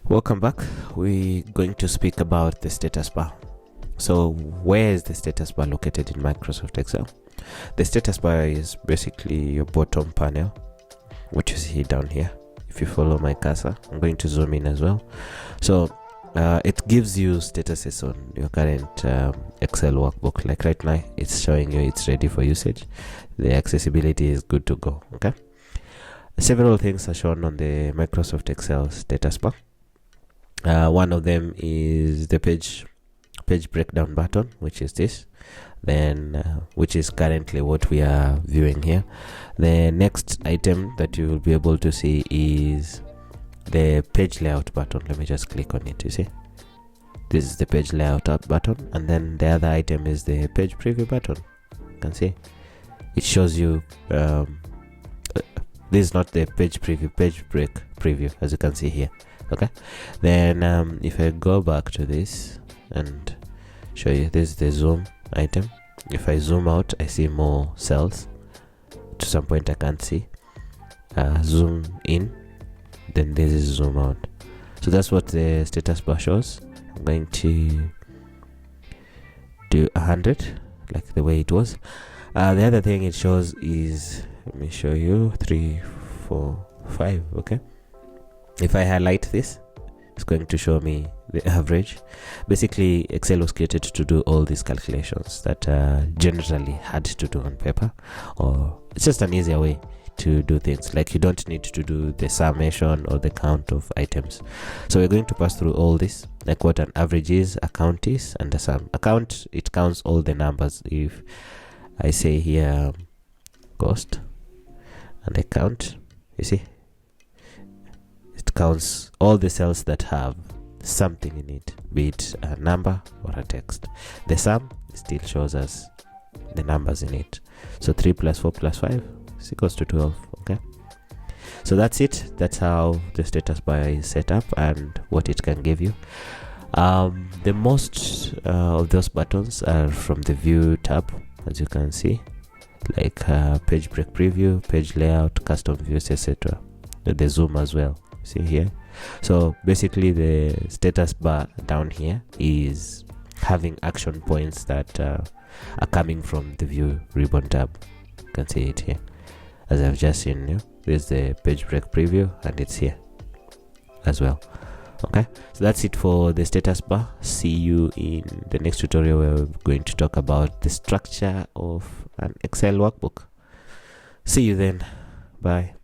Welcome back. We're going to speak about the status bar. So where is the status bar located in Microsoft Excel? The status bar is basically your bottom panel, what you see down here. If you follow my cursor, I'm going to zoom in as well. So it gives you statuses on your current Excel workbook. Like right now, it's showing you it's ready for usage. The accessibility is good to go. Okay. Several things are shown on the Microsoft Excel status bar. One of them is the page breakdown button, which is this, then which is currently what we are viewing here. The next item that you will be able to see is the page layout button. Let me just click on it. You see, this is the page layout button, and then the other item is the page preview button. You can see it shows you this is not the page preview, page break preview, as you can see here. Okay, then if I go back to this and show you, this is the zoom item. If I zoom out, I see more cells. To some point I can't see. Zoom in, then this is zoom out. So that's what the status bar shows. I'm going to do 100 like the way it was. The other thing it shows is, let me show you, 3, 4, 5. Okay, if I highlight this, it's going to show me the average. Basically, Excel was created to do all these calculations that generally had to do on paper, or it's just an easier way to do things. Like, you don't need to do the summation or the count of items. So we're going to pass through all this, like what an average is, a count is, and the sum. A count, it counts all the numbers. If I say here cost and I count, you see, it counts all the cells that have something in it, be it a number or a text. The sum still shows us the numbers in it. So 3 plus 4 plus 5 is equals to 12. Okay, so that's it. That's how the status bar is set up and what it can give you. The most of those buttons are from the view tab, as you can see, like page break preview, page layout, custom views, etc. The zoom as well, see here. So basically the status bar down here is having action points that are coming from the view ribbon tab. You can see it here, as I've just seen you. There's the page break preview and it's here as well. Okay, so that's it for the status bar. See you in the next tutorial where we're going to talk about the structure of an Excel workbook. See you then. Bye.